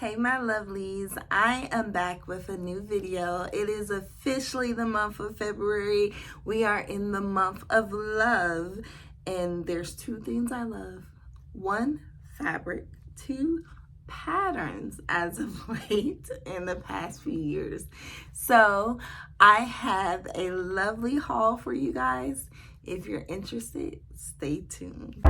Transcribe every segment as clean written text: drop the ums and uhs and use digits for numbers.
Hey my lovelies, I am back with a new video. It is officially the month of February. We are in the month of love, and there's two things I love. One, fabric. Two, patterns as of late in the past few years. So I have a lovely haul for you guys. If you're interested, stay tuned.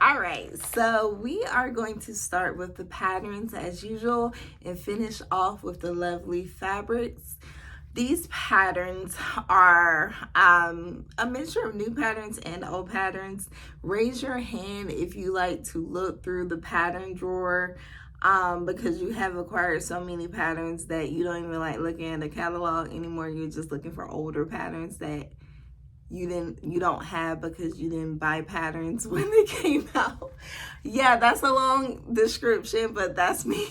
Alright, so we are going to start with the patterns as usual and finish off with the lovely fabrics. These patterns are a mixture of new patterns and old patterns. Raise your hand if you like to look through the pattern drawer because you have acquired so many patterns that you don't even like looking at the catalog anymore. You're just looking for older patterns that you don't have because you didn't buy patterns when they came out. Yeah, that's a long description, but that's me.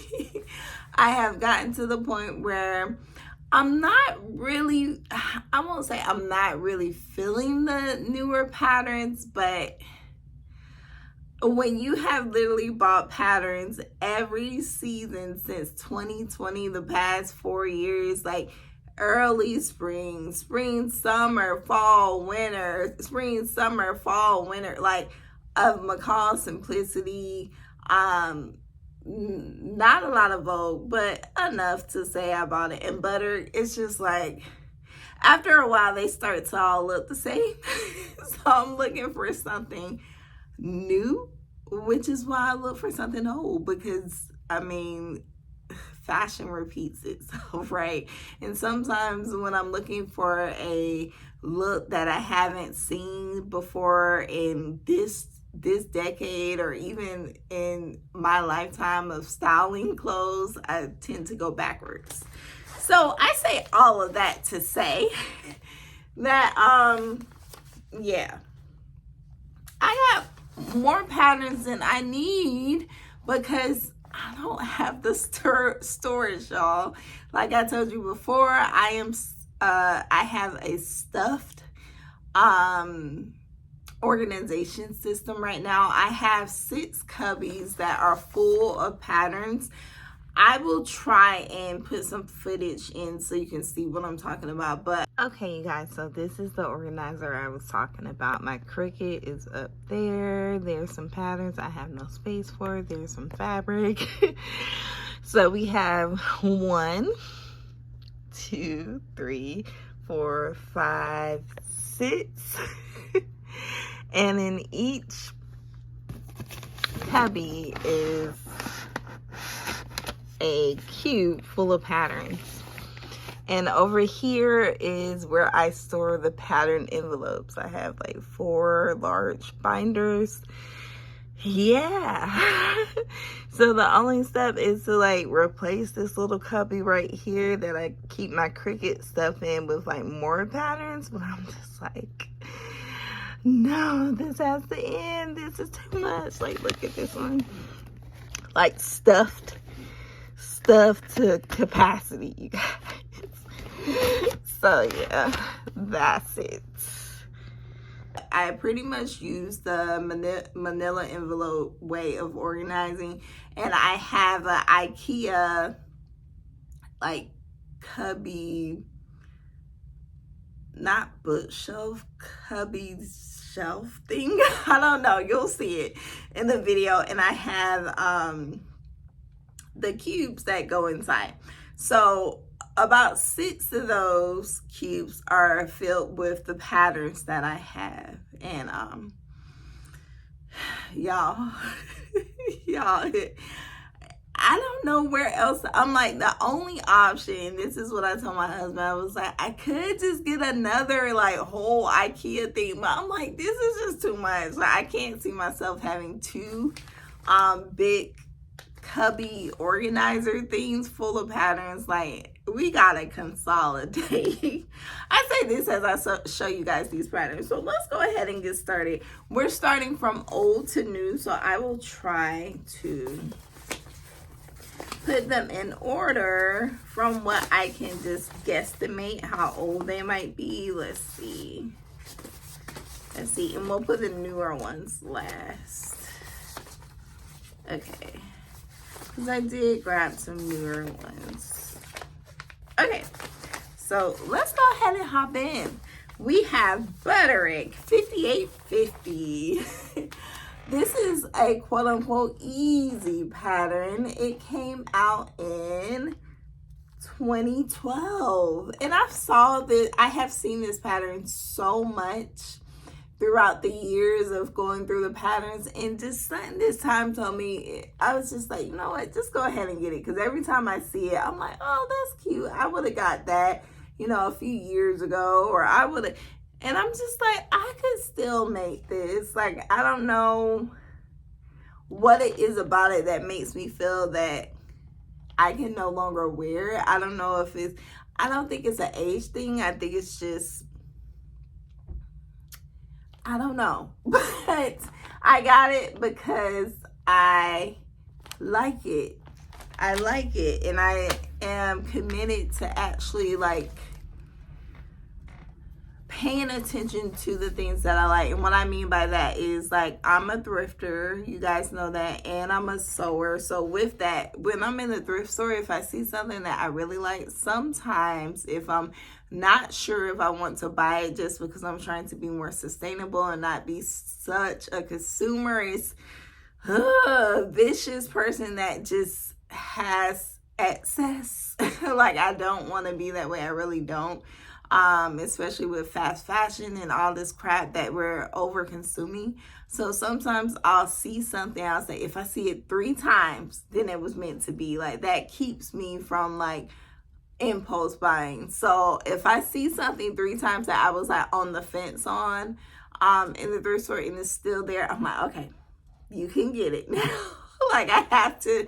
I have gotten to the point where I won't say I'm not really feeling the newer patterns, but when you have literally bought patterns every season since 2020, the past 4 years, like early spring, summer, fall, winter, spring, summer, fall, winter, like of McCall Simplicity, not a lot of Vogue, but enough to say I bought it. And Butter, it's just like, after a while, they start to all look the same. So I'm looking for something new, which is why I look for something old, because, I mean, fashion repeats itself, right? And sometimes when I'm looking for a look that I haven't seen before in this decade or even in my lifetime of styling clothes, I tend to go backwards. So I say all of that to say that yeah, I got more patterns than I need because I don't have the storage, y'all. Like I told you before, I have a stuffed organization system right now. I have 6 cubbies that are full of patterns. I will try and put some footage in so you can see what I'm talking about. But okay, you guys, so this is the organizer I was talking about. My Cricut is up there. There's some patterns I have no space for. There's some fabric. So we have 1, 2, 3, 4, 5, 6. And in each cubby is a cube full of patterns. And over here is where I store the pattern envelopes. I have like 4 large binders. Yeah. So the only step is to like replace this little cubby right here that I keep my Cricut stuff in with like more patterns. But I'm just like, no, this has to end. This is too much. Like, look at this one. Like stuffed to capacity, you guys. So yeah, that's it. I pretty much use the manila envelope way of organizing, and I have an IKEA like cubby, not bookshelf, cubby shelf thing. I don't know, you'll see it in the video. And I have the cubes that go inside. So about 6 of those cubes are filled with the patterns that I have. And y'all I don't know where else. I'm like, the only option, this is what I told my husband, I was like, I could just get another like whole IKEA thing, but I'm like, this is just too much. Like, I can't see myself having 2 big cubby organizer things full of patterns. Like, we gotta consolidate. I say this as I show you guys these patterns. So let's go ahead and get started. We're starting from old to new, so I will try to put them in order from what I can just guesstimate how old they might be. Let's see. And we'll put the newer ones last. Okay. Because I did grab some newer ones. Okay. So let's go ahead and hop in. We have Butterick 5850. This is a quote-unquote easy pattern. It came out in 2012. And I have seen this pattern so much throughout the years of going through the patterns. And just something this time told me, I was just like, you know what? Just go ahead and get it. Because every time I see it, I'm like, oh, that's cute. I would have got that, you know, a few years ago. Or I would have... And I'm just like, I could still make this. Like, I don't know what it is about it that makes me feel that I can no longer wear it. I don't know if it's, I don't think it's an age thing. I think it's just, I don't know. But I got it because I like it. I like it. And I am committed to actually like paying attention to the things that I like. And what I mean by that is like, I'm a thrifter, you guys know that, and I'm a sewer. So with that, when I'm in the thrift store, if I see something that I really like, sometimes if I'm not sure if I want to buy it just because I'm trying to be more sustainable and not be such a consumerist, vicious person that just has excess. Like, I don't want to be that way. I really don't. Especially with fast fashion and all this crap that we're over consuming. So sometimes I'll see something, I'll say, if I see it 3 times, then it was meant to be. Like, that keeps me from like impulse buying. So if I see something 3 times that I was like on the fence on, in the thrift store and it's still there, I'm like, okay, you can get it now. Like, I have to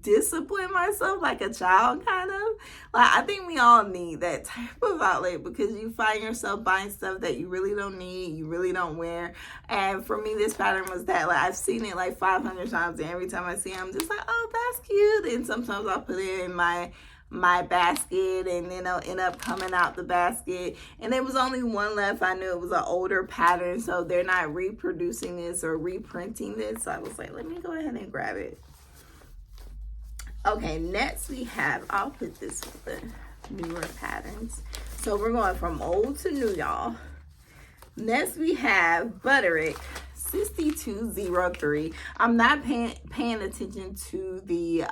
discipline myself like a child, kind of. Like, I think we all need that type of outlet because you find yourself buying stuff that you really don't need, you really don't wear. And for me, this pattern was that, like, I've seen it like 500 times, and every time I see it, I'm just like, oh, that's cute. And sometimes I'll put it in my basket, and then it'll end up coming out the basket. And there was only one left. I knew it was an older pattern, so they're not reproducing this or reprinting this. So I was like, let me go ahead and grab it. Okay, next we have, I'll put this with the newer patterns. So we're going from old to new, y'all. Next we have Butterick 6203. I'm not paying attention to the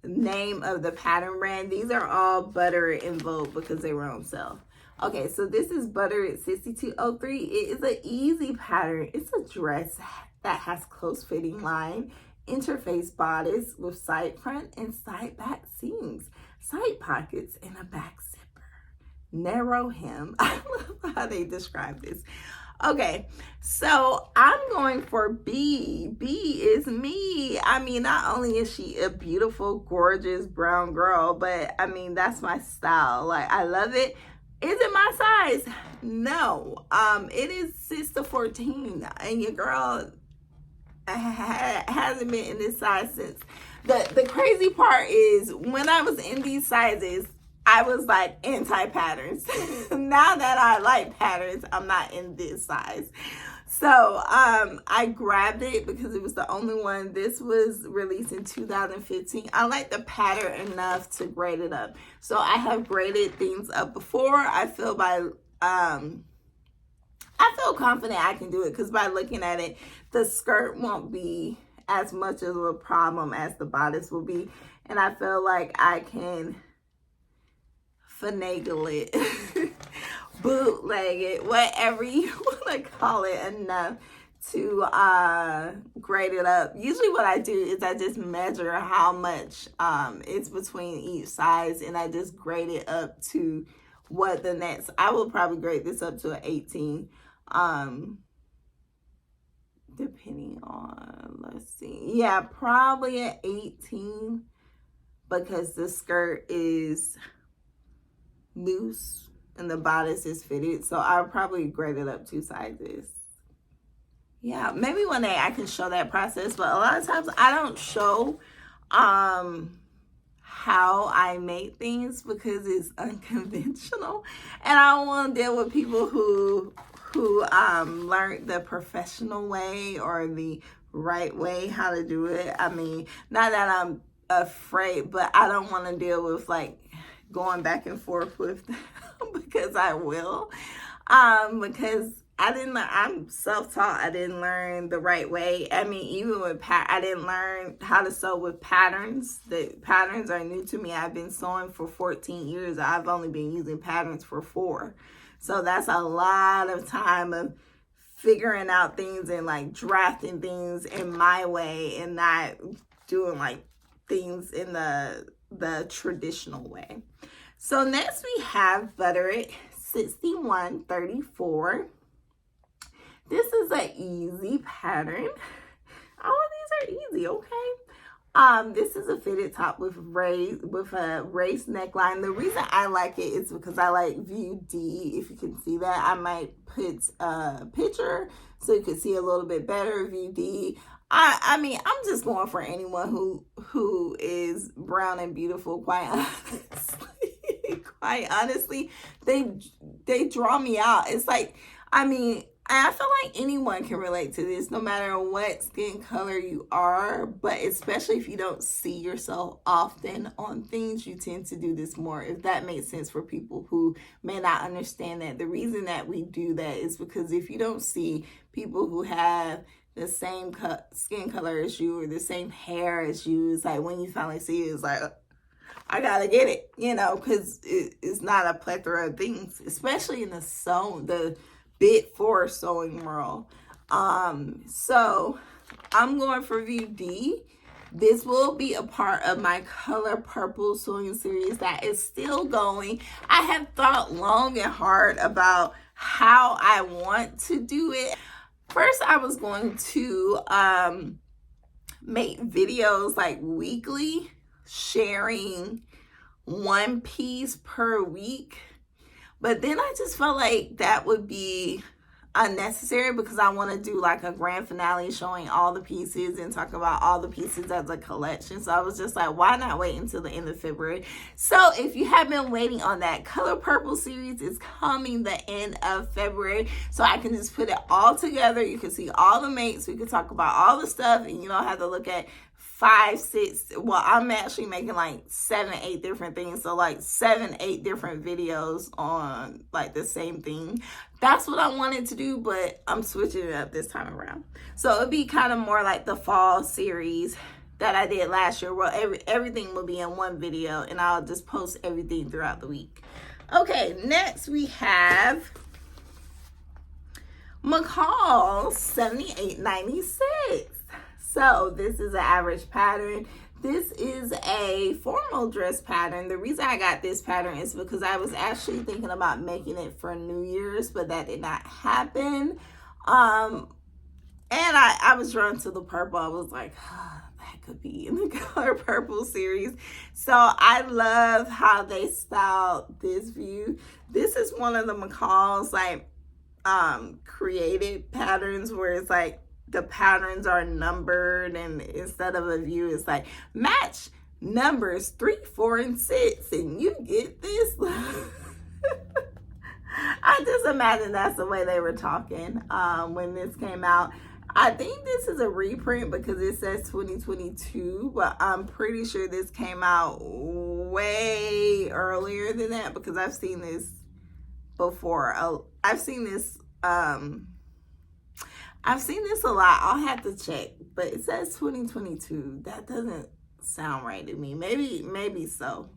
name of the pattern brand. These are all Butter in Vogue because they were on sale. Okay, so this is Butterick 6203. It is an easy pattern. It's a dress that has close fitting line, interface bodice with side front and side back seams, side pockets, and a back zipper. Narrow hem. I love how they describe this. Okay, so I'm going for B. B is me. I mean, not only is she a beautiful, gorgeous brown girl, but I mean, that's my style. Like, I love it. Is it my size? No. It is 6 to 14, and your girl hasn't been in this size since. The crazy part is when I was in these sizes, I was like anti-patterns. Now that I like patterns, I'm not in this size. So I grabbed it because it was the only one. This was released in 2015. I like the pattern enough to grade it up. So I have graded things up before. I feel confident I can do it because by looking at it, the skirt won't be as much of a problem as the bodice will be. And I feel like I can finagle it, bootleg it, whatever you want to call it, enough to grade it up. Usually what I do is I just measure how much it's between each size, and I just grade it up to what the next. I will probably grade this up to an 18, depending on, let's see, yeah, probably an 18 because the skirt is loose and the bodice is fitted. So I'll probably grade it up 2 sizes. Yeah, maybe one day I can show that process, but a lot of times I don't show how I make things because it's unconventional, and I don't want to deal with people who learned the professional way or the right way how to do it. I mean, not that I'm afraid, but I don't want to deal with like going back and forth with them because I will. Because I'm self-taught. I didn't learn the right way. I mean, even with I didn't learn how to sew with patterns. The patterns are new to me. I've been sewing for 14 years. I've only been using patterns for 4. So that's a lot of time of figuring out things and like drafting things in my way and not doing like things in the traditional way. So next we have Butter It 6134. This is an easy pattern. All of these are easy, okay? This is a fitted top with a raised neckline. The reason I like it is because I like view D. If you can see that, I might put a picture so you can see a little bit better. View D. I mean, I'm just going for anyone who is brown and beautiful. Quite honestly, they draw me out. It's like, I mean, I feel like anyone can relate to this, no matter what skin color you are, but especially if you don't see yourself often on things, you tend to do this more, if that makes sense for people who may not understand that. The reason that we do that is because if you don't see people who have the same skin color as you or the same hair as you, it's like when you finally see it, it's like, I gotta get it, you know, because it's not a plethora of things, especially in the bit for sewing world. So I'm going for view D. This will be a part of my color purple sewing series that is still going. I have thought long and hard about how I want to do it. First, I was going to make videos like weekly, sharing one piece per week. But then I just felt like that would be unnecessary because I want to do like a grand finale showing all the pieces and talk about all the pieces as a collection. So I was just like, why not wait until the end of February? So if you have been waiting on that color purple series, it's coming the end of February. So I can just put it all together. You can see all the mates. We can talk about all the stuff and you don't have to look at 5, 6, well, I'm actually making like 7, 8 different things. So like 7, 8 different videos on like the same thing. That's what I wanted to do, but I'm switching it up this time around. So it'll be kind of more like the fall series that I did last year. Well, everything will be in one video and I'll just post everything throughout the week. Okay, next we have McCall 7896. So this is an average pattern. This is a formal dress pattern. The reason I got this pattern is because I was actually thinking about making it for New Year's, but that did not happen. And I was drawn to the purple. I was like, that could be in the color purple series. So I love how they styled this view. This is one of the McCall's like created patterns where it's like the patterns are numbered, and instead of a view, it's like match numbers 3, 4, and 6, and you get this. I just imagine that's the way they were talking when this came out. I think this is a reprint because it says 2022, but I'm pretty sure this came out way earlier than that because I've seen this before. I've seen this a lot. I'll have to check, but it says 2022. That doesn't sound right to me. Maybe so.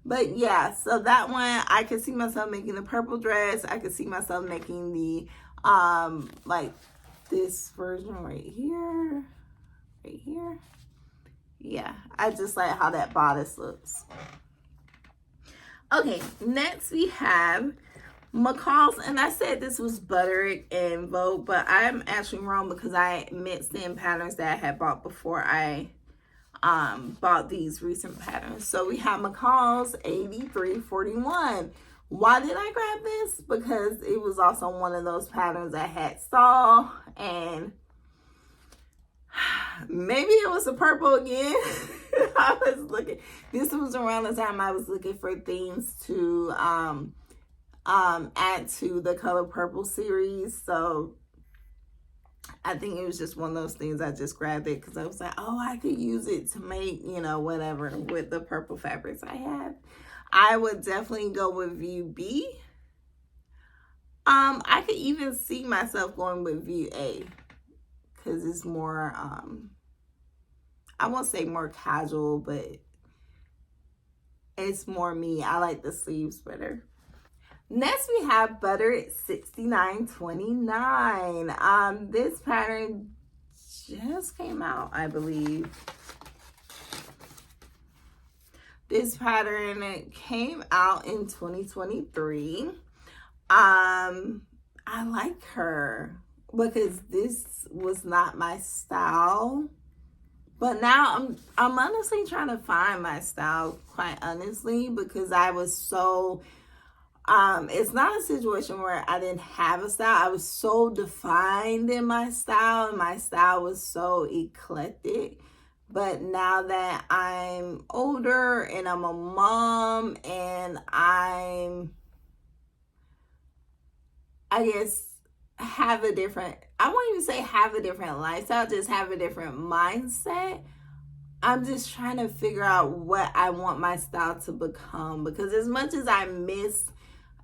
But yeah, so that one, I could see myself making the purple dress. I could see myself making the, like this version right here. Yeah, I just like how that bodice looks. Okay, next we have McCall's, and I said this was Butter and Vogue, but I'm actually wrong because I mixed in patterns that I had bought before I bought these recent patterns. So we have McCall's 8341. Why did I grab this? Because it was also one of those patterns I had saw, and Maybe it was the purple again. I was looking. This was around the time I was looking for things to add to the Color Purple series. So I think it was just one of those things. I just grabbed it because I was like, oh, I could use it to make, you know, whatever with the purple fabrics I have. I would definitely go with View B. I could even see myself going with View A because it's more, I won't say more casual, but it's more me. I like the sleeves better. Next, we have Butter 6929. This pattern just came out, I believe. This pattern came out in 2023. I like her because this was not my style. But now I'm honestly trying to find my style, quite honestly, because I was so it's not a situation where I didn't have a style. I was so defined in my style, and my style was so eclectic. But now that I'm older and I'm a mom and I guess have a different, I won't even say have a different lifestyle, just have a different mindset. I'm just trying to figure out what I want my style to become, because as much as I miss,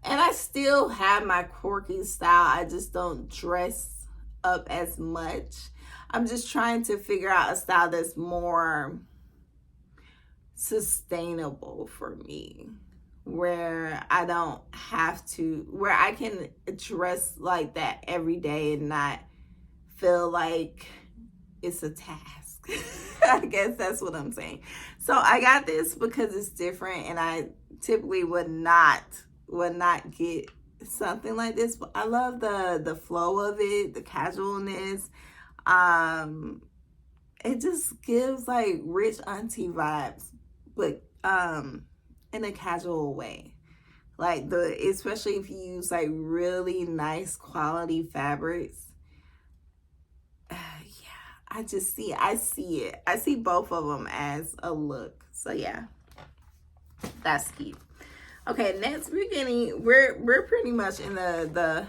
and I still have my quirky style, I just don't dress up as much. I'm just trying to figure out a style that's more sustainable for me, where I don't have to, where I can dress like that every day and not feel like it's a task. I guess that's what I'm saying. So I got this because it's different, and I typically would not get something like this, but I love the flow of it, the casualness. It just gives like rich auntie vibes, but in a casual way. Like especially if you use like really nice quality fabrics. I see it. I see both of them as a look. So yeah, that's cute. Okay, next we're pretty much in the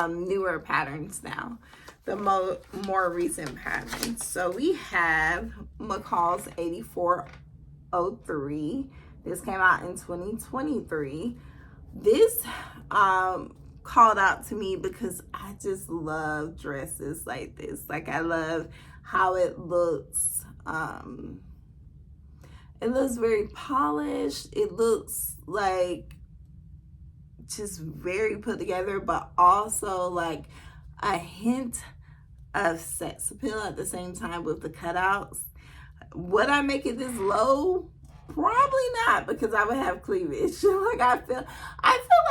newer patterns now, the more recent patterns. So we have McCall's 8403. This came out in 2023. This called out to me because I just love dresses like this. Like, I love how it looks. It looks very polished. It looks like just very put together, but also like a hint of sex appeal at the same time with the cutouts. Would I make it this low? Probably not, because I would have cleavage. Like, I feel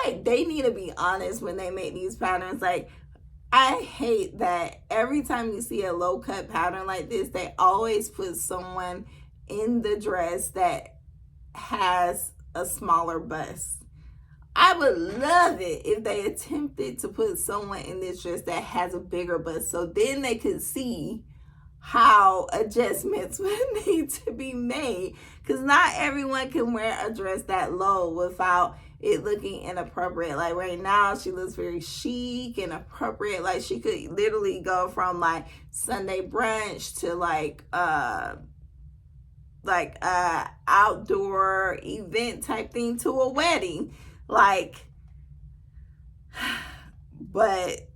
like they need to be honest when they make these patterns. Like, I hate that every time you see a low cut pattern like this, they always put someone in the dress that has a smaller bust. I would love it if they attempted to put someone in this dress that has a bigger bust, so then they could see how adjustments would need to be made, because not everyone can wear a dress that low without it looking inappropriate. Like, right now she looks very chic and appropriate. Like, she could literally go from like Sunday brunch to like outdoor event type thing to a wedding. Like, but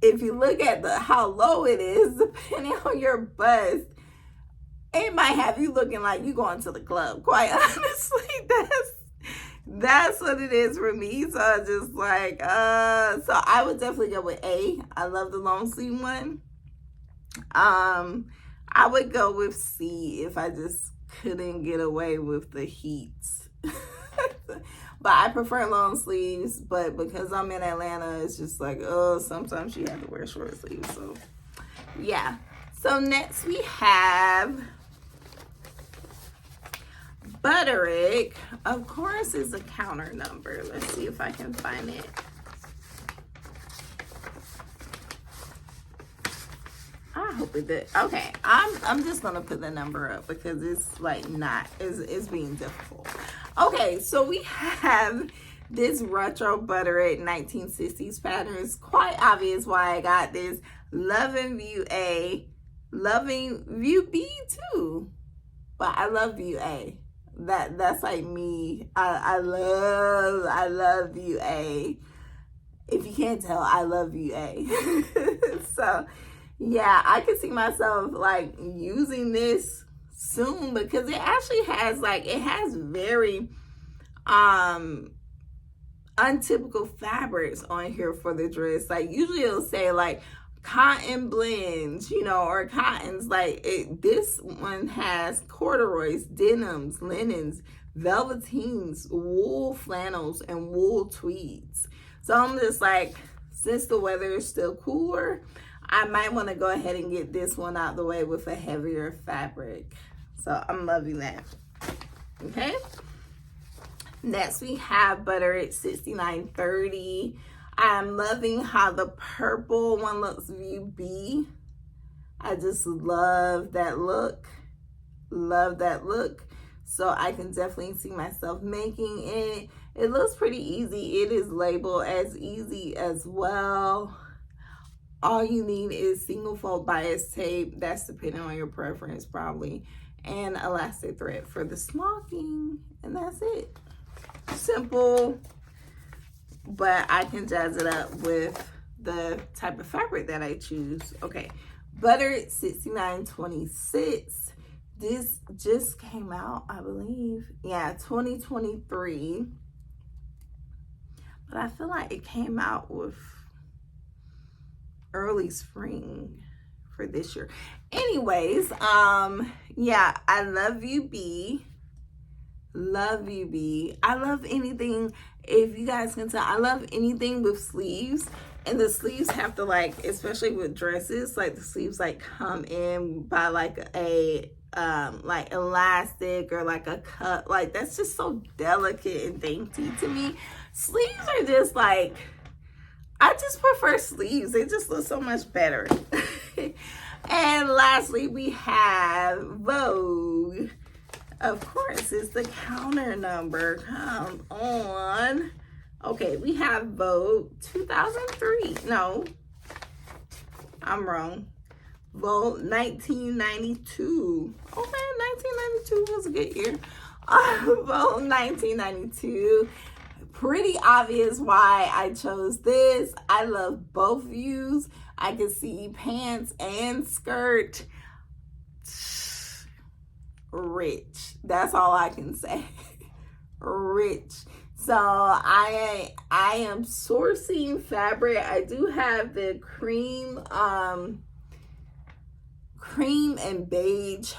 if you look at how low it is, depending on your bust, it might have you looking like you going to the club. Quite honestly, that's what it is for me. So I just like, so I would definitely go with A. I love the long sleeve one. I would go with C if I just couldn't get away with the heat. But I prefer long sleeves, but because I'm in Atlanta, it's just like, oh, sometimes you have to wear short sleeves. So yeah. So next we have Butterick. Of course, is a counter number. Let's see if I can find it. I hope it did. Okay, I'm just gonna put the number up because it's like not it's being difficult. Okay, so we have this retro butter at 1960s patterns. Quite obvious why I got this. Loving View A, loving View B too, but I love View A. That's like me. I love View A. If you can't tell, I love View A. So yeah, I could see myself like using this soon because it actually has like, it has very untypical fabrics on here for the dress. Like usually it'll say like cotton blends, you know, or cottons. Like this one has corduroys, denims, linens, velveteens, wool flannels, and wool tweeds. So I'm just like, since the weather is still cooler, I might want to go ahead and get this one out the way with a heavier fabric. So I'm loving that. Okay. Next we have butter at $69.30. I'm loving how the purple one looks View B. I just love that look. Love that look. So I can definitely see myself making it. It looks pretty easy. It is labeled as easy as well. All you need is single fold bias tape. That's depending on your preference probably. And elastic thread for the smocking. And that's it. Simple. But I can jazz it up with the type of fabric that I choose. Okay. Butter at $69.26. This just came out, I believe. Yeah, 2023. But I feel like it came out with early spring for this year. Anyways, yeah, I love you, B. Love you, B. I love anything, if you guys can tell, I love anything with sleeves. And the sleeves have to like, especially with dresses, like the sleeves like come in by like a like elastic or like a cut. Like that's just so delicate and dainty to me. Sleeves are just like, I just prefer sleeves. They just look so much better. And lastly, we have Vogue. Of course, it's the counter number. Come on. Okay, we have Vogue 2003. No, I'm wrong. Vogue 1992. Okay, 1992 was a good year. Vogue 1992. Pretty obvious why I chose this. I love both views. I can see pants and skirt. Rich. That's all I can say. Rich. So I am sourcing fabric. I do have the cream and beige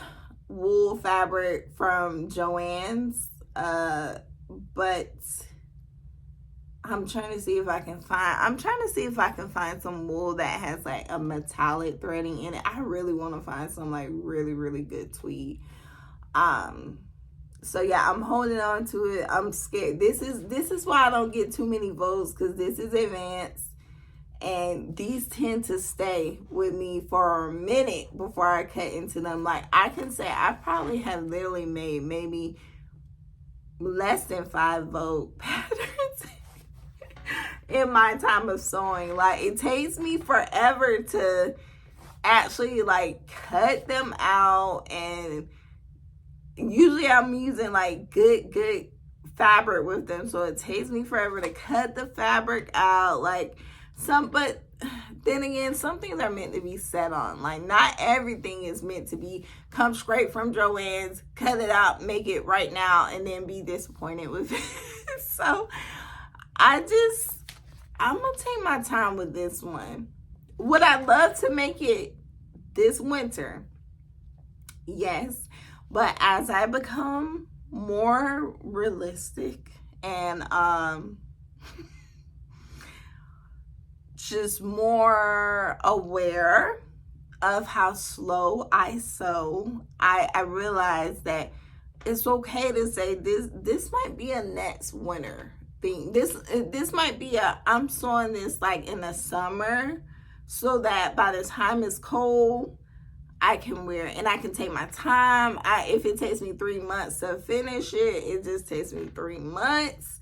wool fabric from Joann's, but I'm trying to see if I can find some wool that has like a metallic threading in it. I really want to find some like really good tweed. So yeah, I'm holding on to it. I'm scared. This is why I don't get too many votes, because this is advanced and these tend to stay with me for a minute before I cut into them. Like I can say I probably have literally made maybe less than 5 vote patterns in my time of sewing. Like it takes me forever to actually like cut them out, and usually I'm using like good fabric with them, so it takes me forever to cut the fabric out. Like but then again, some things are meant to be set on. Like not everything is meant to be come straight from Joann's, cut it out, make it right now, and then be disappointed with it. So I'm gonna take my time with this one. Would I love to make it this winter? Yes. But as I become more realistic and just more aware of how slow I sew, I realize that it's okay to say this might be a next winter thing. This might be I'm sewing this like in the summer, so that by the time it's cold, I can wear it and I can take my time. If it takes me 3 months to finish it, it just takes me 3 months,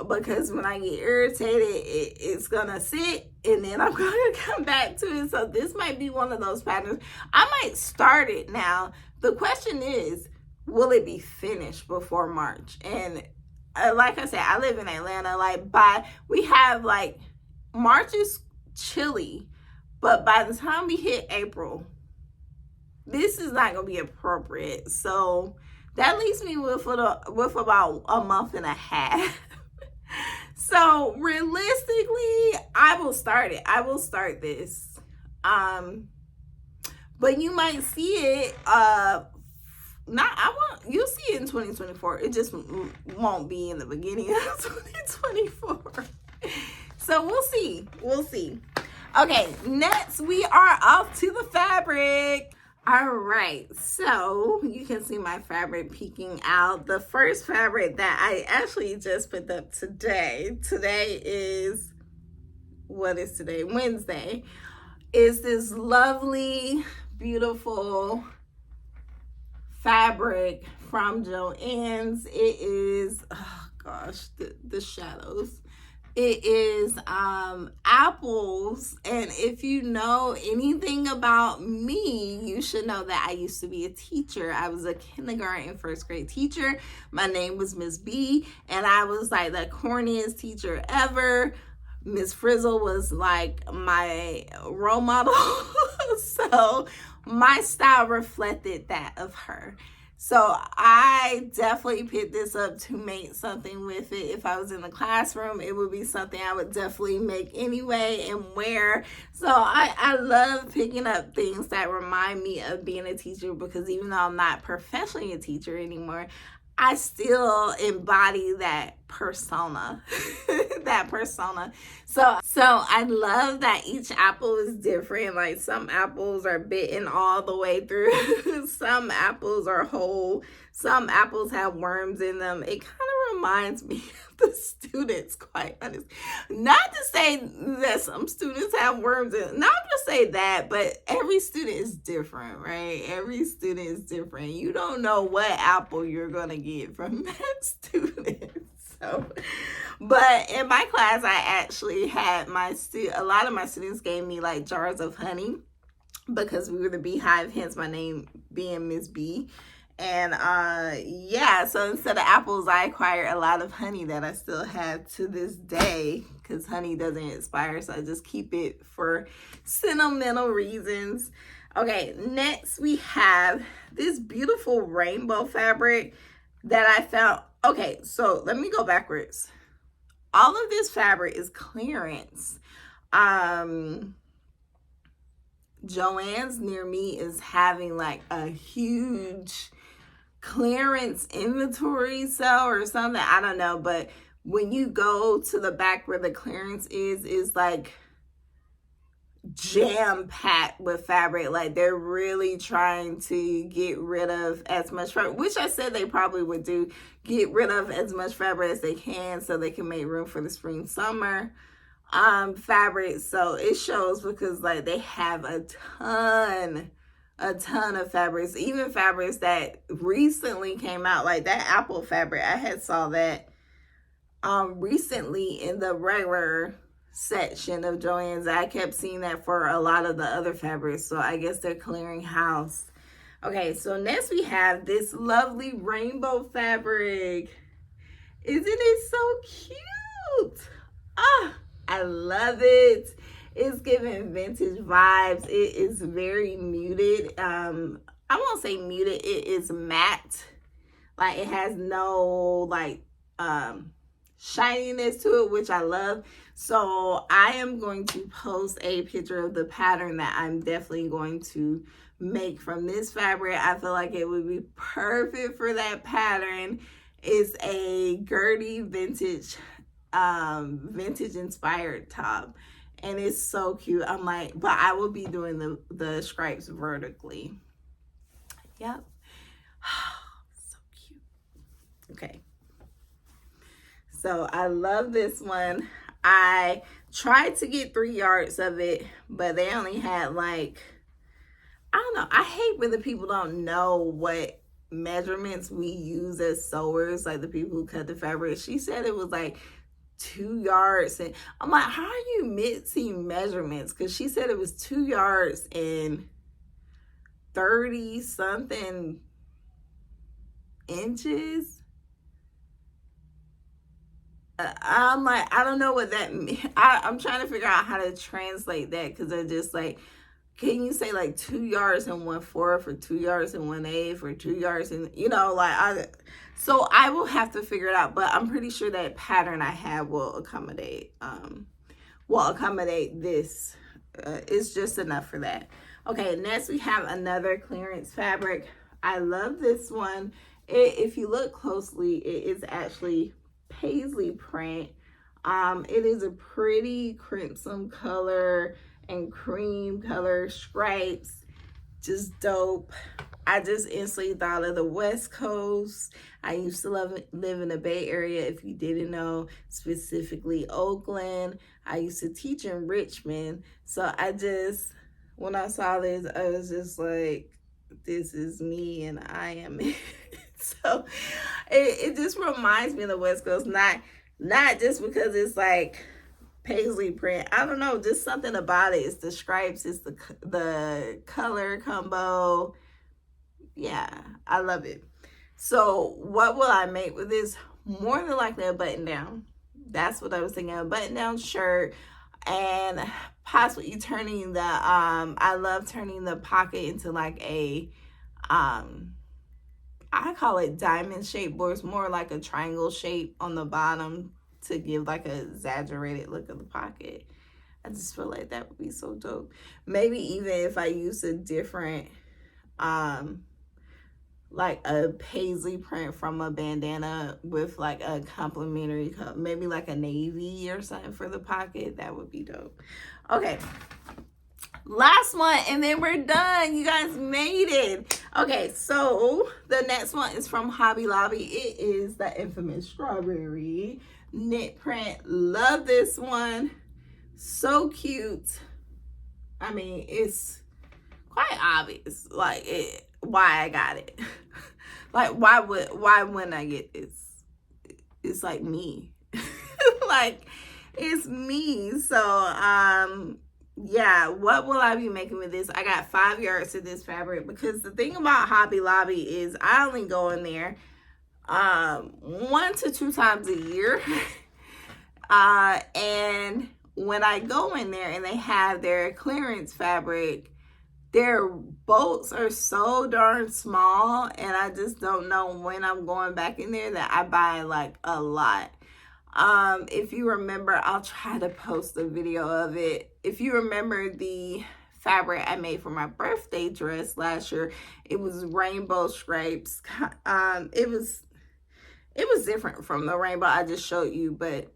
because when I get irritated, it's gonna sit and then I'm gonna come back to it. So this might be one of those patterns. I might start it now. The question is, will it be finished before March? And like I said, I live in Atlanta. We have March is chilly, but by the time we hit April, this is not gonna be appropriate. So that leaves me with about a month and a half. So realistically, I will start it. I will start this. But you might see it. You'll see it in 2024. It just won't be in the beginning of 2024. So we'll see. We'll see. Okay, next we are off to the fabric. All right, so you can see my fabric peeking out. The first fabric that I actually just picked up today. Today is, what is today? Wednesday. Is this lovely, beautiful fabric from Joann's. It is, oh gosh, the shadows. It is apples, and if you know anything about me, you should know that I used to be a teacher. I was a kindergarten and first grade teacher. My name was Miss B, and I was like the corniest teacher ever. Miss Frizzle was like my role model. So my style reflected that of her. So I definitely picked this up to make something with it. If I was in the classroom, it would be something I would definitely make anyway and wear. So I love picking up things that remind me of being a teacher, because even though I'm not professionally a teacher anymore, I still embody that persona, that persona. So I love that each apple is different. Like some apples are bitten all the way through. Some apples are whole. Some apples have worms in them. It kind of reminds me of the students, quite honestly. Not to say that some students have worms in them. Not to say that, but every student is different, right? Every student is different. You don't know what apple you're going to get from that student. So, but in my class, I actually had a lot of my students gave me like jars of honey, because we were the beehive, hence my name being Miss B. And yeah, so instead of apples, I acquired a lot of honey that I still have to this day, because honey doesn't expire, so I just keep it for sentimental reasons. Okay, next we have this beautiful rainbow fabric that I found. Okay, so let me go backwards. All of this fabric is clearance. Joann's near me is having like a huge clearance inventory sale or something. I don't know, but when you go to the back where the clearance is like jam-packed with fabric. Like they're really trying to get rid of as much fabric, which I said they probably would do, get rid of as much fabric as they can so they can make room for the spring summer fabric. So it shows, because like they have a ton of fabrics, even fabrics that recently came out, like that apple fabric. I had saw that recently in the regular section of Joann's. I kept seeing that for a lot of the other fabrics, so I guess they're clearing house. Okay, so next we have this lovely rainbow fabric. Isn't it so cute? I love it. It's giving vintage vibes. It is very muted. I won't say muted, it is matte. Like it has no like shininess to it, which I love. So I am going to post a picture of the pattern that I'm definitely going to make from this fabric. I feel like it would be perfect for that pattern. It's a Gertie vintage inspired top, and it's so cute. I'm like, but I will be doing the stripes vertically. Yep. So cute. Okay. So I love this one. I tried to get 3 yards of it, but they only had like, I don't know. I hate when the people don't know what measurements we use as sewers, like the people who cut the fabric. She said it was like 2 yards, and I'm like, how are you mixing measurements? Because she said it was 2 yards and 30 something inches. I'm like, I don't know what that means. I'm trying to figure out how to translate that, because they're just like, can you say like 2 yards and 1/4 or 2 yards and 1/8 or 2 yards and, you know, like, so I will have to figure it out, but I'm pretty sure that pattern I have will accommodate this. It's just enough for that. Okay, next we have another clearance fabric. I love this one. If you look closely, it is actually paisley print. It is a pretty crimson color and cream color stripes. Just dope. I just instantly thought of the West Coast. I used to live in the Bay Area, if you didn't know, specifically Oakland. I used to teach in Richmond. So when I saw this, I was just like, this is me and I am it. So it just reminds me of the West Coast, not just because it's like paisley print. I don't know, just something about it. It's the stripes, it's the color combo. Yeah, I love it. So what will I make with this? More than likely a button down. That's what I was thinking, a button down shirt, and possibly turning the I love turning the pocket into like a I call it diamond shape, but it's more like a triangle shape on the bottom to give like an exaggerated look of the pocket. I just feel like that would be so dope. Maybe even if I use a different like a paisley print from a bandana with like a complementary color, maybe like a navy or something for the pocket, that would be dope. Okay, last one, and then we're done. You guys made it. Okay, so the next one is from Hobby Lobby. It is the infamous strawberry knit print. Love this one. So cute. I mean, it's quite obvious like why I got it. Like, why wouldn't I get this? It's like me. Like, it's me. So yeah, what will I be making with this? I got 5 yards of this fabric, because the thing about Hobby Lobby is I only go in there 1 to 2 times a year. And when I go in there and they have their clearance fabric, their bolts are so darn small, and I just don't know when I'm going back in there that I buy like a lot. If you remember, I'll try to post a video of it. If you remember the fabric I made for my birthday dress last year, it was rainbow stripes. It was different from the rainbow I just showed you, but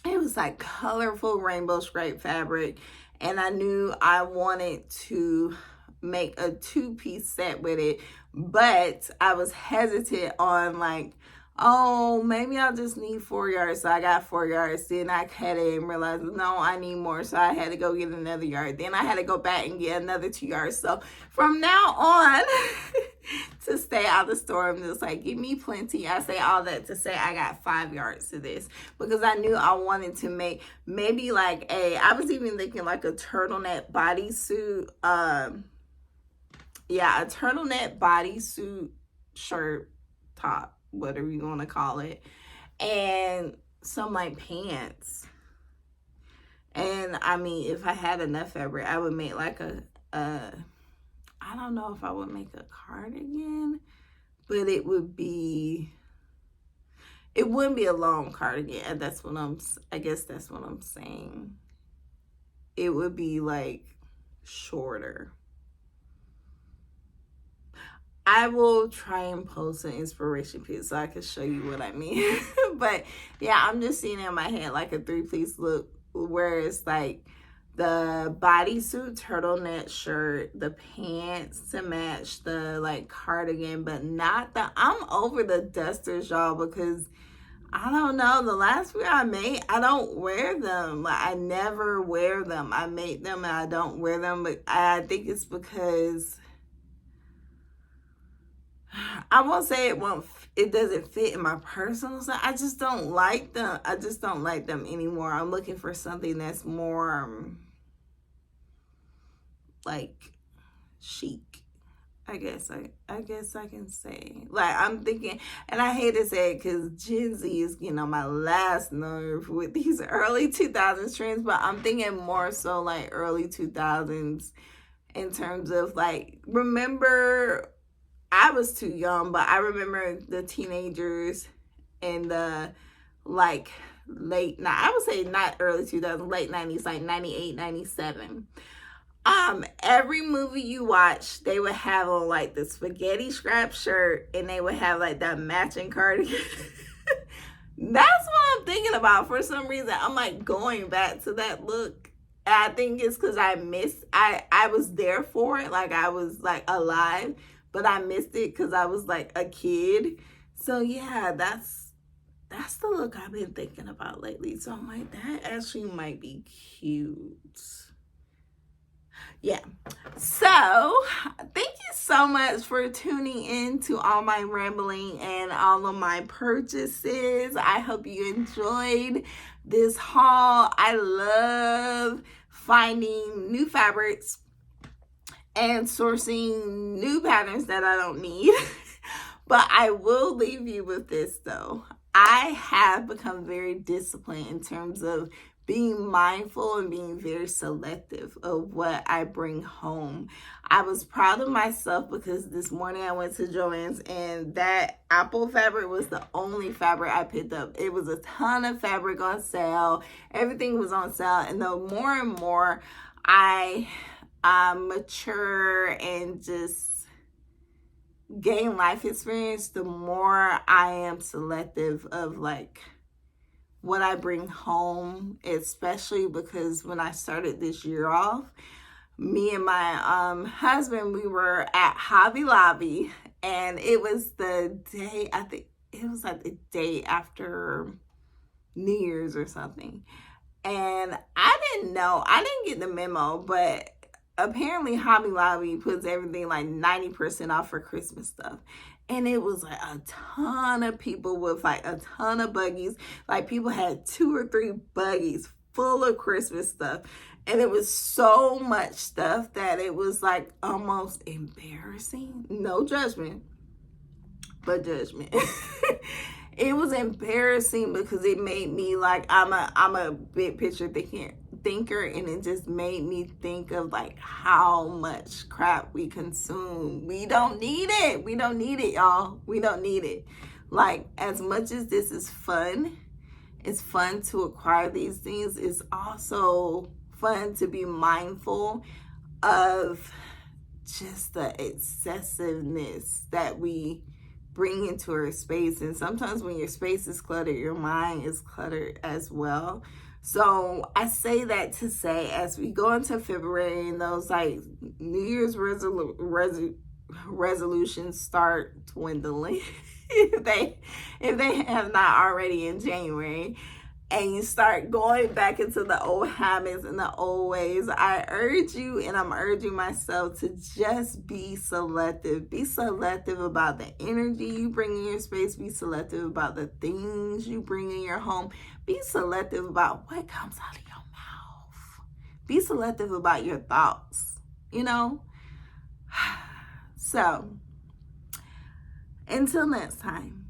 it was like colorful rainbow stripe fabric, and I knew I wanted to make a 2-piece set with it, but I was hesitant on like, oh, maybe I'll just need 4 yards. So I got 4 yards. Then I cut it and realized, no, I need more. So I had to go get another yard. Then I had to go back and get another 2 yards. So from now on, to stay out of the store, I'm just like, give me plenty. I say all that to say I got 5 yards to this, because I knew I wanted to make maybe like I was even thinking like a turtleneck bodysuit. Yeah, a turtleneck bodysuit shirt, top, whatever you want to call it, and some like pants. And I mean, if I had enough fabric, I would make like I don't know if I would make a cardigan, but it wouldn't be a long cardigan. And I guess that's what I'm saying. It would be like shorter. I will try and post an inspiration piece so I can show you what I mean. But yeah, I'm just seeing in my head like a 3-piece look where it's like the bodysuit turtleneck shirt, the pants to match the like cardigan, but not I'm over the dusters, y'all, because I don't know. The last pair I made, I don't wear them. Like, I never wear them. I make them and I don't wear them. But I think it's because I won't say it doesn't fit in my personal style. I just don't like them. I just don't like them anymore. I'm looking for something that's more like chic. I guess I can say. Like, I'm thinking, and I hate to say it because Gen Z is getting on my last nerve with these early 2000s trends, but I'm thinking more so like early 2000s in terms of like, remember, I was too young, but I remember the teenagers in the like I would say not early 2000s, late 90s, like 98, 97. Every movie you watch, they would have on like the spaghetti scrap shirt and they would have like that matching cardigan. That's what I'm thinking about. For some reason, I'm like going back to that look. I think it's because I was there for it. Like, I was like alive, but I missed it because I was like a kid. So yeah, that's the look I've been thinking about lately. So I'm like, that actually might be cute. Yeah. So thank you so much for tuning in to all my rambling and all of my purchases. I hope you enjoyed this haul. I love finding new fabrics and sourcing new patterns that I don't need. But I will leave you with this though. I have become very disciplined in terms of being mindful and being very selective of what I bring home. I was proud of myself because this morning I went to Joann's and that apple fabric was the only fabric I picked up. It was a ton of fabric on sale. Everything was on sale. And the more and more I mature and just gain life experience, the more I am selective of like what I bring home, especially because when I started this year off, me and my husband, we were at Hobby Lobby, and it was the day, I think it was like the day after New Year's or something. And I didn't know, I didn't get the memo, but apparently Hobby Lobby puts everything like 90% off for Christmas stuff. And it was like a ton of people with like a ton of buggies. Like, people had 2 or 3 buggies full of Christmas stuff. And it was so much stuff that it was like almost embarrassing. No judgment, but judgment. It was embarrassing because it made me like, I'm a big picture thinker, and it just made me think of like how much crap we consume. We don't need it. We don't need it, y'all. We don't need it. Like, as much as this is fun, it's fun to acquire these things, it's also fun to be mindful of just the excessiveness that we bring into our space. And sometimes when your space is cluttered, your mind is cluttered as well. So I say that to say, as we go into February and those like New Year's resolutions start dwindling, if they have not already in January, and you start going back into the old habits and the old ways, I urge you, and I'm urging myself, to just be selective. Be selective about the energy you bring in your space. Be selective about the things you bring in your home. Be selective about what comes out of your mouth. Be selective about your thoughts, you know? So, until next time.